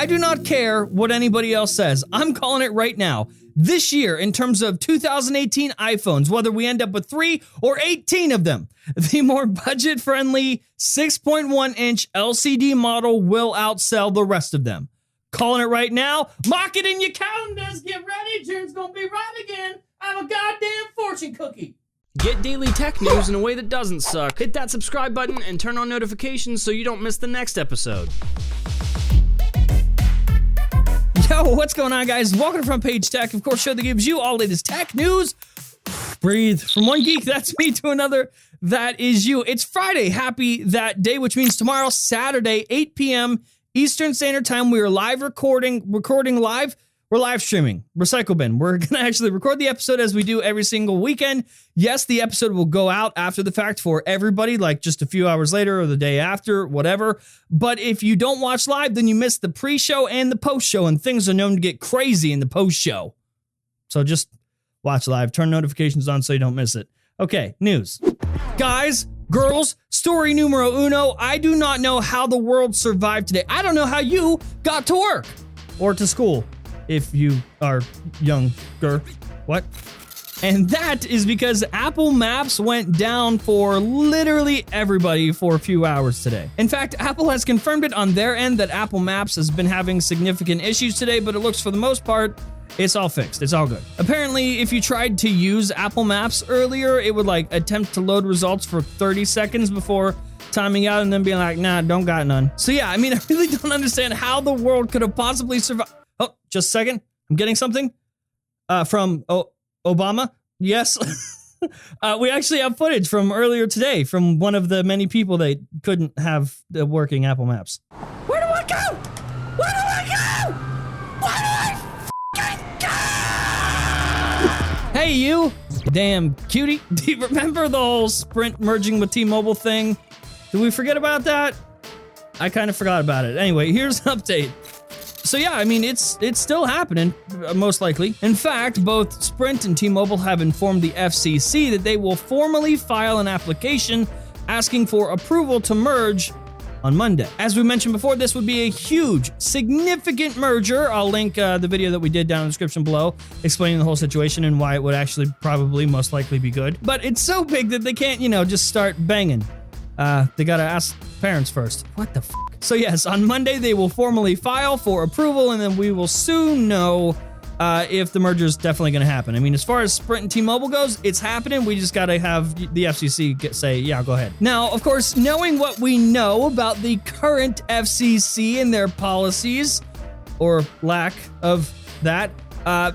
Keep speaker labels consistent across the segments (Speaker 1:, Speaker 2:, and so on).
Speaker 1: I do not care what anybody else says. I'm calling it right now. This year, in terms of 2018 iPhones, whether we end up with 3 or 18 of them, the more budget-friendly 6.1-inch LCD model will outsell the rest of them. Calling it right now. Mark it in your calendars. Get ready. June's gonna be right again. I'm a goddamn fortune cookie.
Speaker 2: Get daily tech news in a way that doesn't suck. Hit that subscribe button and turn on notifications so you don't miss the next episode.
Speaker 1: Yo, what's going on, guys? Welcome to Front Page Tech, of course, show that gives you all latest tech news. Breathe. From one geek, that's me, to another, that is you. It's Friday. Happy that day, which means tomorrow, Saturday, 8 p.m. Eastern Standard Time, we are live recording live. We're live streaming. Recycle bin. We're going to actually record the episode as we do every single weekend. Yes, the episode will go out after the fact for everybody, like just a few hours later or the day after, whatever. But if you don't watch live, then you miss the pre-show and the post-show, and things are known to get crazy in the post-show. So just watch live. Turn notifications on so you don't miss it. Okay, news. Guys, girls, story numero uno. I do not know how the world survived today. I don't know how you got to work or to school. If you are younger. What? And that is because Apple Maps went down for literally everybody for a few hours today. In fact, Apple has confirmed it on their end that Apple Maps has been having significant issues today, but it looks for the most part, it's all fixed. It's all good. Apparently, if you tried to use Apple Maps earlier, it would like attempt to load results for 30 seconds before timing out and then being like, nah, don't got none. So yeah, I mean, I really don't understand how the world could have possibly survived. Oh, just a second. I'm getting something from Obama. Yes. We actually have footage from earlier today from one of the many people that couldn't have the working Apple Maps. Where do I go? Where do I go? Where do I fucking go? Hey, you. Damn cutie. Do you remember the whole Sprint merging with T-Mobile thing? Did we forget about that? I kind of forgot about it. Anyway, here's an update. So yeah, I mean, it's still happening, most likely. In fact, both Sprint and T-Mobile have informed the FCC that they will formally file an application asking for approval to merge on Monday. As we mentioned before, this would be a huge, significant merger. I'll link the video that we did down in the description below, explaining the whole situation and why it would actually probably most likely be good. But it's so big that they can't, just start banging. They gotta ask parents first. What the f***? So yes, on Monday they will formally file for approval, and then we will soon know if the merger is definitely going to happen. I mean, as far as Sprint and T-Mobile goes, it's happening. We just got to have the FCC say, yeah, go ahead. Now, of course, knowing what we know about the current FCC and their policies, or lack of that,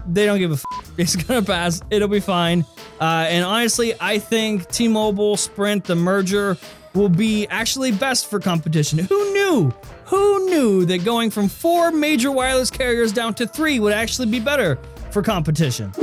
Speaker 1: they don't give a f***. It's going to pass. It'll be fine. And honestly, I think T-Mobile, Sprint, the merger will be actually best for competition. Who knew? Who knew that going from 4 major wireless carriers down to 3 would actually be better for competition?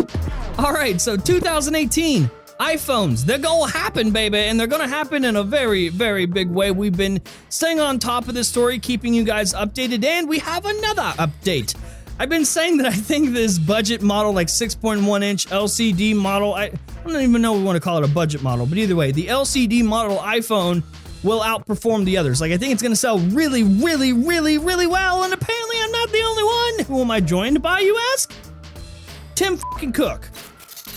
Speaker 1: All right, so 2018 iPhones, they're gonna happen, baby, and they're gonna happen in a very, very big way. We've been staying on top of this story, keeping you guys updated, and we have another update. I've been saying that I think this budget model, like 6.1-inch LCD model, I don't even know we want to call it a budget model, but either way, the LCD model iPhone will outperform the others. Like, I think it's going to sell really, really, really, really well, and apparently I'm not the only one. Who am I joined by, you ask? Tim fucking Cook.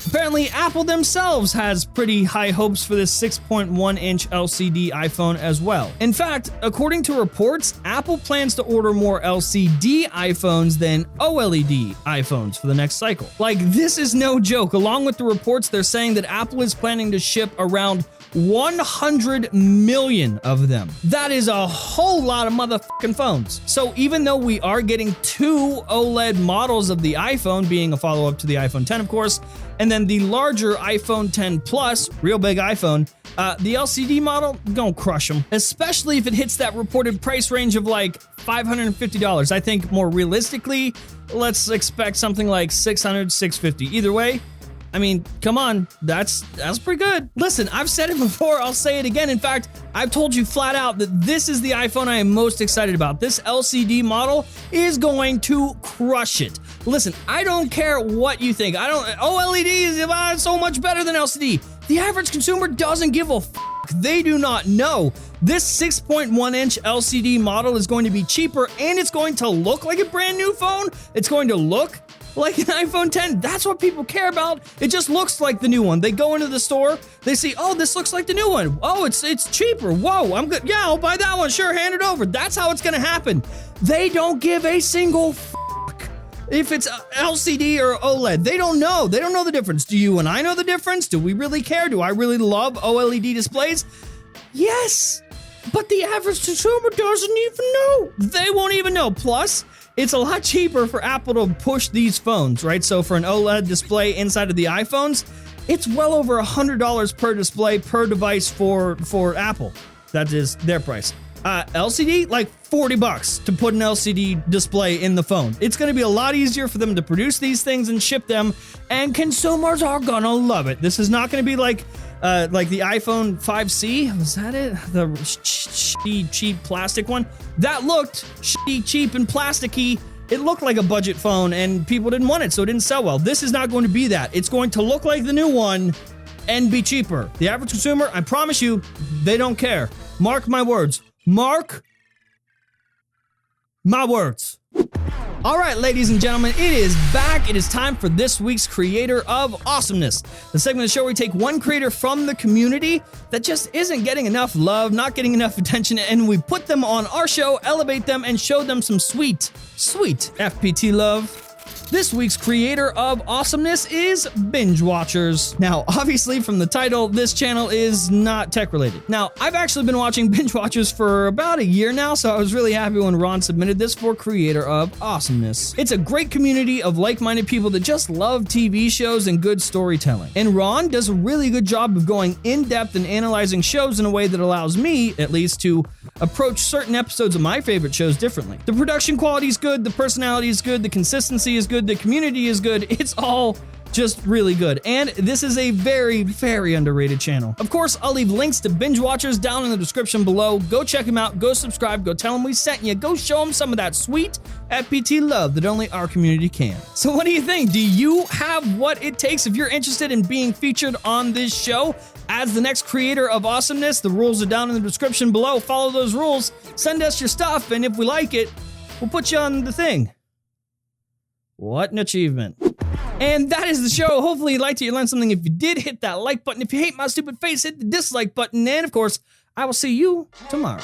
Speaker 1: Apparently, Apple themselves has pretty high hopes for this 6.1-inch LCD iPhone as well. In fact, according to reports, Apple plans to order more LCD iPhones than OLED iPhones for the next cycle. Like, this is no joke. Along with the reports, they're saying that Apple is planning to ship around 100 million of them. That is a whole lot of motherfucking phones. So even though we are getting 2 OLED models of the iPhone, being a follow-up to the iPhone 10, of course, and then the larger iPhone 10 Plus, real big iPhone, the LCD model, gonna crush them. Especially if it hits that reported price range of like $550. I think more realistically, let's expect something like $600, $650. Either way, I mean, come on, that's pretty good. Listen, I've said it before, I'll say it again. In fact, I've told you flat out that this is the iPhone I am most excited about. This LCD model is going to crush it. Listen, I don't care what you think. OLED is so much better than LCD. The average consumer doesn't give a f***. They do not know. This 6.1-inch LCD model is going to be cheaper, and it's going to look like a brand new phone. It's going to look like an iPhone 10. That's what people care about. It just looks like the new one. They go into the store, they see, oh, this looks like the new one. Oh, it's cheaper. Whoa, I'm good. Yeah, I'll buy that one. Sure, hand it over. That's how it's gonna happen. They don't give a single fuck if it's LCD or OLED. They don't know. They don't know the difference. Do you and I know the difference? Do we really care? Do I really love OLED displays? Yes, but the average consumer doesn't even know. They won't even know. Plus, it's a lot cheaper for Apple to push these phones, right? So for an OLED display inside of the iPhones, it's well over $100 per display per device for Apple. That is their price. LCD, like $40 to put an LCD display in the phone. It's going to be a lot easier for them to produce these things and ship them, and consumers are gonna love it. This is not going to be like the iPhone 5C. Was that it? The shitty, cheap plastic one? That looked shitty, cheap, and plasticky. It looked like a budget phone, and people didn't want it, so it didn't sell well. This is not going to be that. It's going to look like the new one and be cheaper. The average consumer, I promise you, they don't care. Mark my words. Mark my words. All right, ladies and gentlemen, it is back. It is time for this week's Creator of Awesomeness, the segment of the show where we take one creator from the community that just isn't getting enough love, not getting enough attention, and we put them on our show, elevate them, and show them some sweet, sweet FPT love. This week's Creator of Awesomeness is Binge Watchers. Now, obviously from the title, this channel is not tech related. Now, I've actually been watching Binge Watchers for about a year now, so I was really happy when Ron submitted this for Creator of Awesomeness. It's a great community of like-minded people that just love TV shows and good storytelling. And Ron does a really good job of going in-depth and analyzing shows in a way that allows me, at least, to approach certain episodes of my favorite shows differently. The production quality is good, the personality is good, the consistency is good, the community is good. It's all just really good. And this is a very, very underrated channel. Of course, I'll leave links to Binge Watchers down in the description below. Go check them out. Go subscribe. Go tell them we sent you. Go show them some of that sweet FPT love that only our community can. So what do you think? Do you have what it takes if you're interested in being featured on this show as the next Creator of Awesomeness? The rules are down in the description below. Follow those rules. Send us your stuff, and if we like it, we'll put you on the thing. What an achievement. And that is the show. Hopefully you liked it, you learned something. If you did, hit that like button. If you hate my stupid face, hit the dislike button. And of course, I will see you tomorrow.